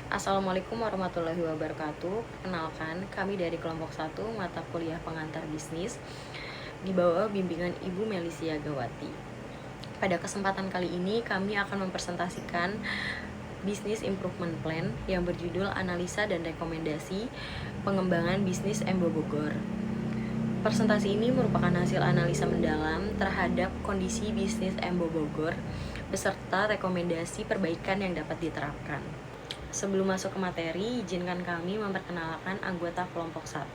Assalamualaikum warahmatullahi wabarakatuh. Perkenalkan, kami dari kelompok 1 mata kuliah pengantar bisnis di bawah bimbingan Ibu Melisia Gawati. Pada kesempatan kali ini kami akan mempresentasikan Business Improvement Plan yang berjudul Analisa dan Rekomendasi Pengembangan Bisnis Embo Bogor. Presentasi ini merupakan hasil analisa mendalam terhadap kondisi bisnis Embo Bogor beserta rekomendasi perbaikan yang dapat diterapkan. Sebelum masuk ke materi, izinkan kami memperkenalkan anggota kelompok 1.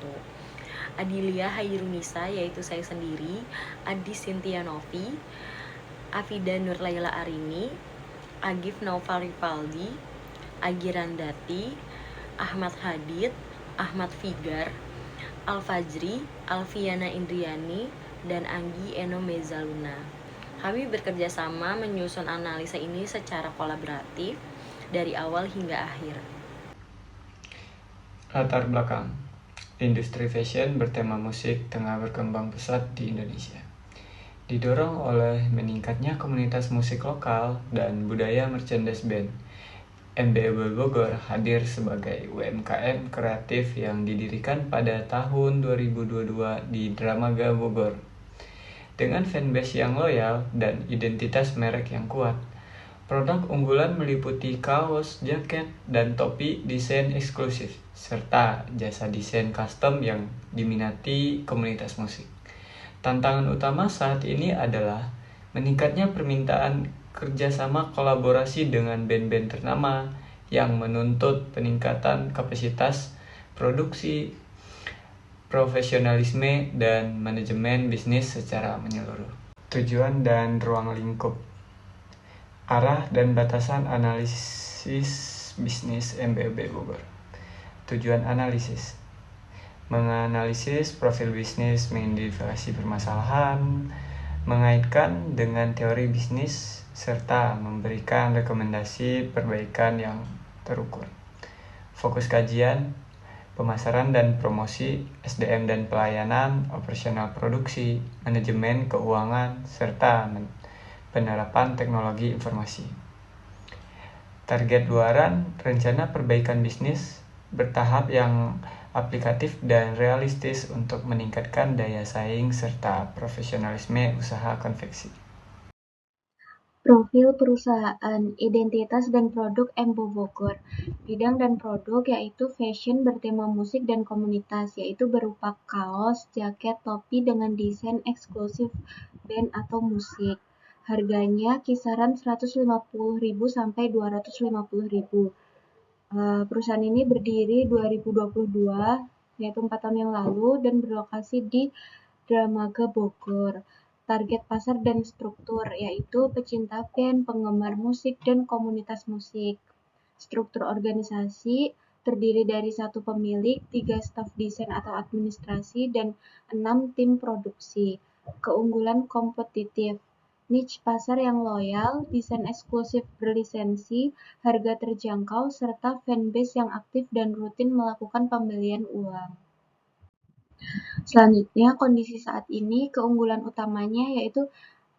Adilia Hairunisa, yaitu saya sendiri, Adi Sintia Novi, Afida Nurlaila Arini, Agif Naufal Ripaldi, Agi Randati, Ahmad Hadid, Ahmad Figar, Al-Fajri, Alfiana Indriani, dan Anggi Eno Mezaluna. Kami bekerja sama menyusun analisa ini secara kolaboratif dari awal hingga akhir. Latar belakang. Industri fashion bertema musik tengah berkembang pesat di Indonesia. Didorong oleh meningkatnya komunitas musik lokal dan budaya merchandise band, MBB Bogor hadir sebagai UMKM kreatif yang didirikan pada tahun 2022 di Dramaga Bogor. Dengan fanbase yang loyal dan identitas merek yang kuat, produk unggulan meliputi kaos, jaket, dan topi desain eksklusif, serta jasa desain custom yang diminati komunitas musik. Tantangan utama saat ini adalah meningkatnya permintaan kerjasama kolaborasi dengan band-band ternama yang menuntut peningkatan kapasitas produksi, profesionalisme, dan manajemen bisnis secara menyeluruh. Tujuan dan ruang lingkup. Arah dan batasan analisis bisnis MBB Bogor. Tujuan analisis: menganalisis profil bisnis, mengidentifikasi permasalahan, mengaitkan dengan teori bisnis, serta memberikan rekomendasi perbaikan yang terukur. Fokus kajian: pemasaran dan promosi, SDM dan pelayanan, operasional produksi, manajemen keuangan, serta penerapan teknologi informasi. Target luaran: rencana perbaikan bisnis bertahap yang aplikatif dan realistis untuk meningkatkan daya saing serta profesionalisme usaha konveksi. Profil perusahaan, identitas dan produk Embo Bogor. Bidang dan produk yaitu fashion bertema musik dan komunitas, yaitu berupa kaos, jaket, topi dengan desain eksklusif band atau musik. Harganya kisaran 150.000 sampai 250.000. Perusahaan ini berdiri 2022, yaitu 4 tahun yang lalu, dan berlokasi di Dramaga Bogor. Target pasar dan struktur yaitu pecinta band, penggemar musik, dan komunitas musik. Struktur organisasi terdiri dari 1 pemilik, 3 staf desain atau administrasi, dan 6 tim produksi. Keunggulan kompetitif: niche pasar yang loyal, desain eksklusif berlisensi, harga terjangkau, serta fanbase yang aktif dan rutin melakukan pembelian ulang. Selanjutnya, kondisi saat ini, keunggulan utamanya yaitu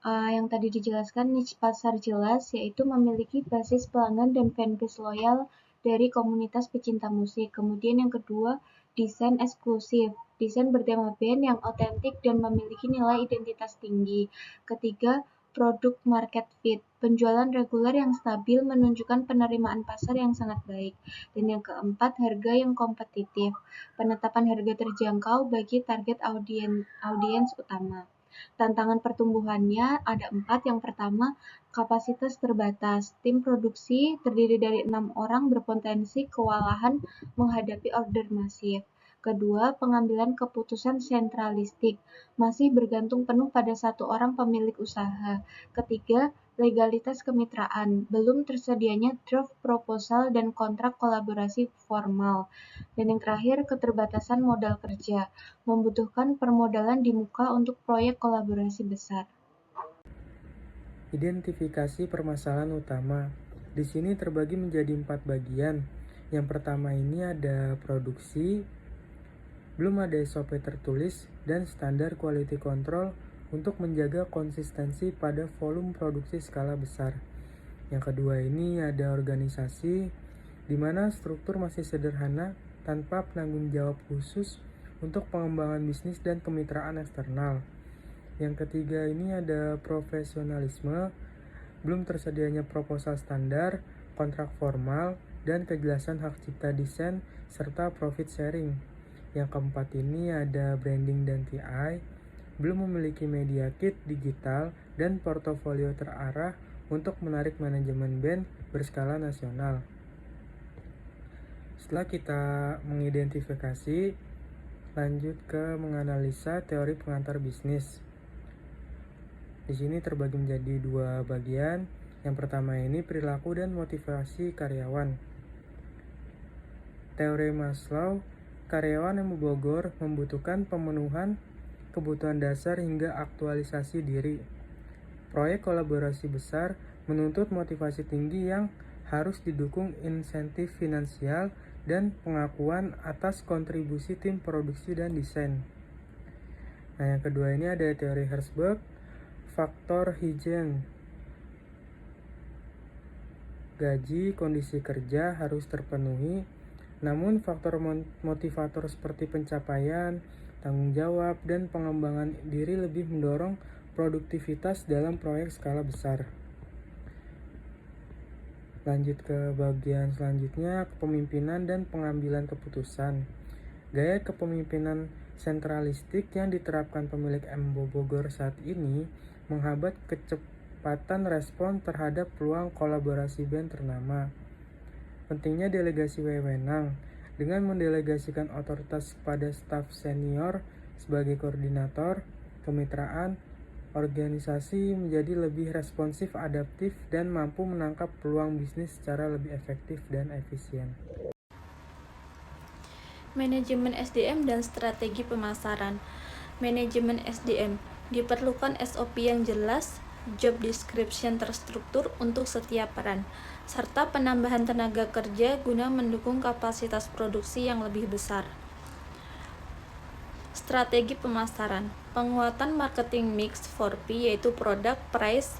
yang tadi dijelaskan, niche pasar jelas, yaitu memiliki basis pelanggan dan fanbase loyal dari komunitas pecinta musik. Kemudian yang kedua, desain eksklusif, desain bertema band yang otentik dan memiliki nilai identitas tinggi. Ketiga, produk market fit, penjualan reguler yang stabil menunjukkan penerimaan pasar yang sangat baik. Dan yang keempat, harga yang kompetitif, penetapan harga terjangkau bagi target audiens utama. Tantangan pertumbuhannya ada 4. Yang pertama, kapasitas terbatas. Tim produksi terdiri dari 6 orang berpotensi kewalahan menghadapi order masif. Kedua, pengambilan keputusan sentralistik, masih bergantung penuh pada 1 orang pemilik usaha. Ketiga, legalitas kemitraan, belum tersedianya draft proposal dan kontrak kolaborasi formal. Dan yang terakhir, keterbatasan modal kerja, membutuhkan permodalan di muka untuk proyek kolaborasi besar. Identifikasi permasalahan utama. Di sini terbagi menjadi 4 bagian. Yang pertama ini ada produksi, belum ada SOP tertulis dan standar quality control untuk menjaga konsistensi pada volume produksi skala besar. Yang kedua ini ada organisasi, di mana struktur masih sederhana tanpa penanggung jawab khusus untuk pengembangan bisnis dan kemitraan eksternal. Yang ketiga ini ada profesionalisme, belum tersedianya proposal standar, kontrak formal, dan kejelasan hak cipta desain, serta profit sharing. Yang keempat ini ada branding dan TI, belum memiliki media kit digital dan portofolio terarah untuk menarik manajemen band berskala nasional. Setelah kita mengidentifikasi, lanjut ke menganalisa teori pengantar bisnis. Di sini terbagi menjadi dua bagian. Yang pertama ini perilaku dan motivasi karyawan. Teori Maslow, karyawan yang membogor membutuhkan pemenuhan kebutuhan dasar hingga aktualisasi diri. Proyek kolaborasi besar menuntut motivasi tinggi yang harus didukung insentif finansial dan pengakuan atas kontribusi tim produksi dan desain. Nah, yang kedua ini ada teori Herzberg, faktor hygiene. Gaji, kondisi kerja harus terpenuhi, namun faktor motivator seperti pencapaian, tanggung jawab, dan pengembangan diri lebih mendorong produktivitas dalam proyek skala besar. Lanjut ke bagian selanjutnya, kepemimpinan dan pengambilan keputusan. Gaya kepemimpinan sentralistik yang diterapkan pemilik MBO Bogor saat ini menghambat kecepatan respon terhadap peluang kolaborasi band ternama. Pentingnya delegasi wewenang, dengan mendelegasikan otoritas pada staf senior sebagai koordinator, kemitraan, organisasi menjadi lebih responsif, adaptif, dan mampu menangkap peluang bisnis secara lebih efektif dan efisien. Manajemen SDM dan strategi pemasaran. Manajemen SDM diperlukan SOP yang jelas, job description terstruktur untuk setiap peran, serta penambahan tenaga kerja guna mendukung kapasitas produksi yang lebih besar. Strategi pemasaran. Penguatan marketing mix 4P yaitu product, price,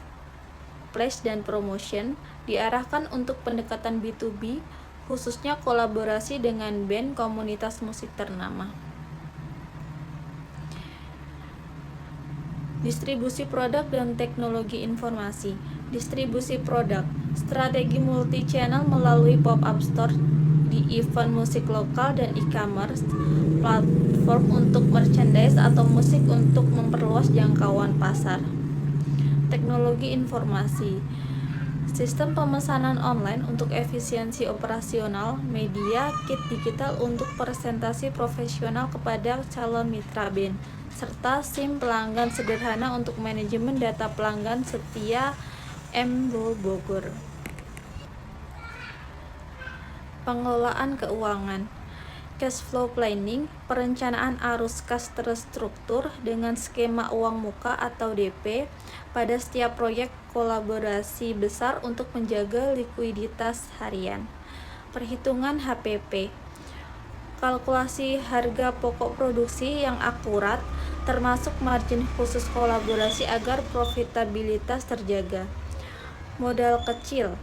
place, dan promotion diarahkan untuk pendekatan B2B, khususnya kolaborasi dengan band komunitas musik ternama. Distribusi produk dan teknologi informasi. Distribusi produk. Strategi multi-channel melalui pop-up store di event musik lokal dan e-commerce, platform untuk merchandise atau musik untuk memperluas jangkauan pasar. Teknologi informasi. Sistem pemesanan online untuk efisiensi operasional, media, kit digital untuk presentasi profesional kepada calon mitra band, serta SIM pelanggan sederhana untuk manajemen data pelanggan setia MBO Bogor. Pengelolaan keuangan. Cash flow planning, perencanaan arus kas terstruktur dengan skema uang muka atau DP pada setiap proyek kolaborasi besar untuk menjaga likuiditas harian. Perhitungan HPP. Kalkulasi harga pokok produksi yang akurat, termasuk margin khusus kolaborasi agar profitabilitas terjaga. Modal kecil.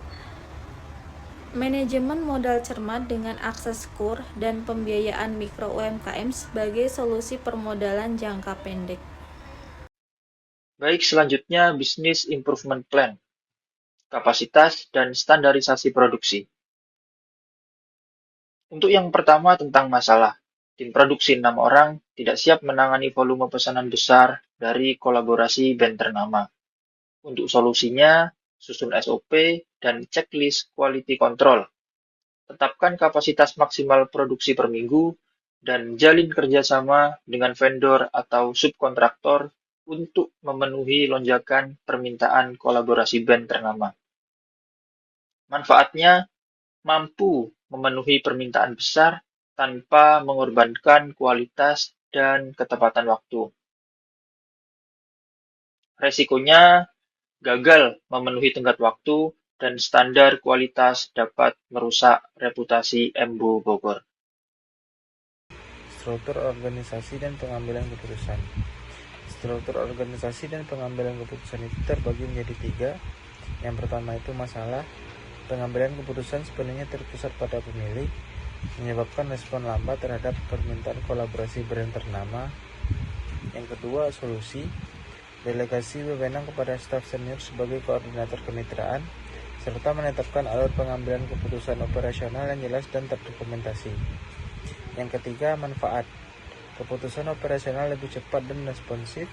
Manajemen modal cermat dengan akses KUR dan pembiayaan mikro UMKM sebagai solusi permodalan jangka pendek. Baik, selanjutnya Business Improvement Plan, kapasitas dan standarisasi produksi. Untuk yang pertama tentang masalah, tim produksi 6 orang tidak siap menangani volume pesanan besar dari kolaborasi band ternama. Untuk solusinya, susun SOP dan checklist quality control. Tetapkan kapasitas maksimal produksi per minggu dan jalin kerjasama dengan vendor atau subkontraktor untuk memenuhi lonjakan permintaan kolaborasi band ternama. Manfaatnya, mampu memenuhi permintaan besar tanpa mengorbankan kualitas dan ketepatan waktu. Resikonya, gagal memenuhi tenggat waktu dan standar kualitas dapat merusak reputasi MBO Bogor. Struktur organisasi dan pengambilan keputusan. Struktur organisasi dan pengambilan keputusan itu terbagi menjadi 3. Yang pertama itu masalah, pengambilan keputusan sepenuhnya terpusat pada pemilik, menyebabkan respon lambat terhadap permintaan kolaborasi brand ternama. Yang kedua, solusi, delegasi wewenang kepada staf senior sebagai koordinator kemitraan, serta menetapkan alur pengambilan keputusan operasional yang jelas dan terdokumentasi. Yang ketiga, manfaat, keputusan operasional lebih cepat dan responsif,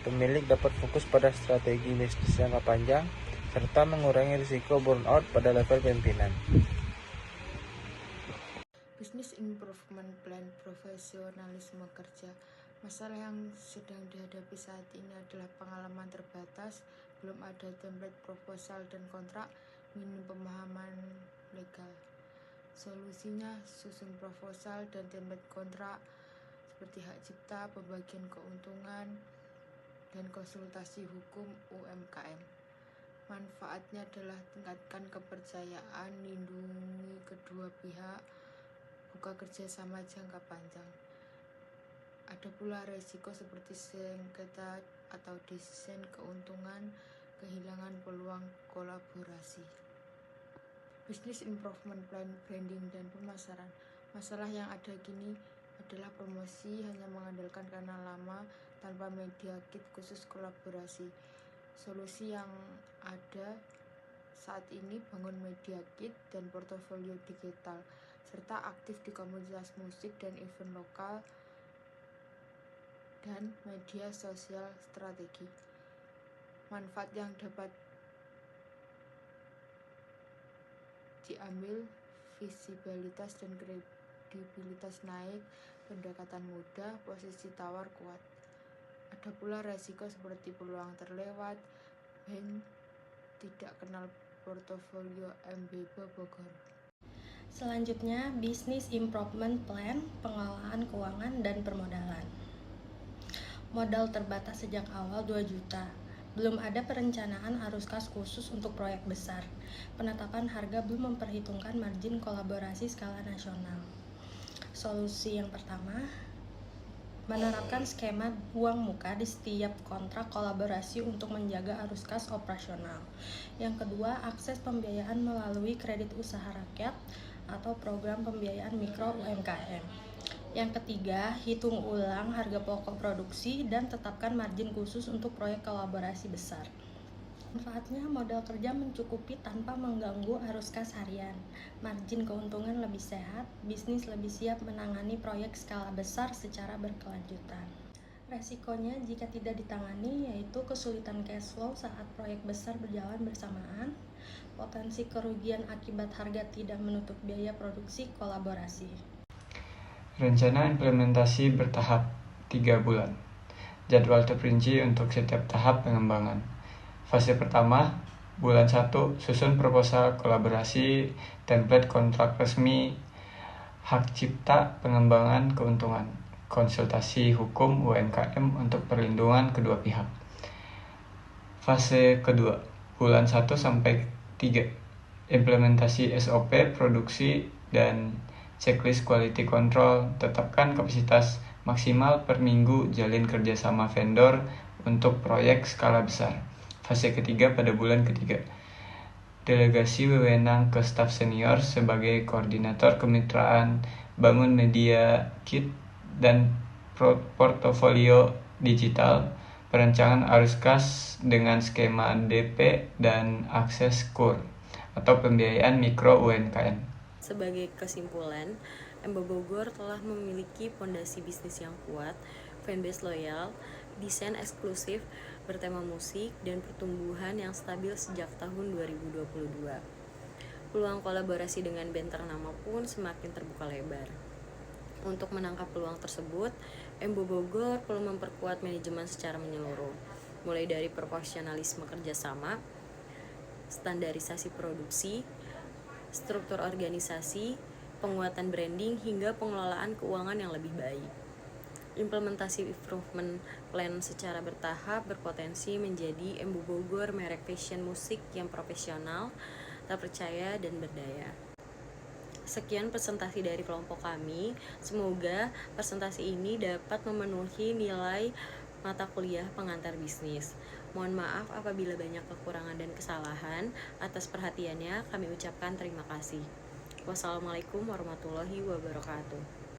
pemilik dapat fokus pada strategi bisnis jangka panjang, serta mengurangi risiko burnout pada level pimpinan. Business Improvement Plan profesionalisme kerja. Masalah yang sedang dihadapi saat ini adalah pengalaman terbatas, belum ada template proposal dan kontrak, minim pemahaman legal. Solusinya, susun proposal dan template kontrak seperti hak cipta, pembagian keuntungan, dan konsultasi hukum UMKM. Manfaatnya adalah tingkatkan kepercayaan, lindungi kedua pihak, buka kerjasama jangka panjang. Ada pula resiko seperti sengketa atau desain keuntungan, kehilangan peluang kolaborasi. Business Improvement Plan, branding dan pemasaran. Masalah yang ada kini adalah promosi hanya mengandalkan kanal lama tanpa media kit khusus kolaborasi. Solusi yang ada saat ini bangun media kit dan portofolio digital, serta aktif di komunitas musik dan event lokal dan media sosial strategi. Manfaat yang dapat diambil, visibilitas dan kredibilitas naik, pendekatan mudah, posisi tawar kuat. Ada pula resiko seperti peluang terlewat, brand tidak kenal portofolio MBB Bogor. Selanjutnya, Business Improvement Plan, pengelolaan keuangan dan permodalan. Modal terbatas sejak awal 2 juta. Belum ada perencanaan arus kas khusus untuk proyek besar. Penetapan harga belum memperhitungkan margin kolaborasi skala nasional. Solusi yang pertama, menerapkan skema uang muka di setiap kontrak kolaborasi untuk menjaga arus kas operasional. Yang kedua, akses pembiayaan melalui kredit usaha rakyat atau program pembiayaan mikro UMKM. Yang ketiga, hitung ulang harga pokok produksi dan tetapkan margin khusus untuk proyek kolaborasi besar. Manfaatnya, modal kerja mencukupi tanpa mengganggu arus kas harian, margin keuntungan lebih sehat, bisnis lebih siap menangani proyek skala besar secara berkelanjutan. Resikonya jika tidak ditangani yaitu kesulitan cash flow saat proyek besar berjalan bersamaan, potensi kerugian akibat harga tidak menutup biaya produksi kolaborasi. Rencana implementasi bertahap 3 bulan. Jadwal terperinci untuk setiap tahap pengembangan. Fase pertama, bulan 1, susun proposal kolaborasi, template kontrak resmi, hak cipta, pengembangan keuntungan, konsultasi hukum UMKM untuk perlindungan kedua pihak. Fase kedua, bulan 1 sampai 3, implementasi SOP, produksi, dan checklist quality control, tetapkan kapasitas maksimal per minggu, jalin kerjasama vendor untuk proyek skala besar. Fase ketiga pada bulan ketiga, delegasi wewenang ke staf senior sebagai koordinator kemitraan, bangun media kit dan portofolio digital, perencanaan arus kas dengan skema DP dan akses KUR atau pembiayaan mikro UMKM. Sebagai kesimpulan, MB Bogor telah memiliki fondasi bisnis yang kuat, fanbase loyal, desain eksklusif bertema musik, dan pertumbuhan yang stabil sejak tahun 2022. Peluang kolaborasi dengan band ternama pun semakin terbuka lebar. Untuk menangkap peluang tersebut, MB Bogor perlu memperkuat manajemen secara menyeluruh, mulai dari profesionalisme kerjasama, standarisasi produksi, struktur organisasi, penguatan branding, hingga pengelolaan keuangan yang lebih baik. Implementasi improvement plan secara bertahap berpotensi menjadi MB Bogor merek fashion musik yang profesional, terpercaya, dan berdaya. Sekian presentasi dari kelompok kami. Semoga presentasi ini dapat memenuhi nilai mata kuliah pengantar bisnis. Mohon maaf apabila banyak kekurangan dan kesalahan. Atas perhatiannya kami ucapkan terima kasih. Wassalamualaikum warahmatullahi wabarakatuh.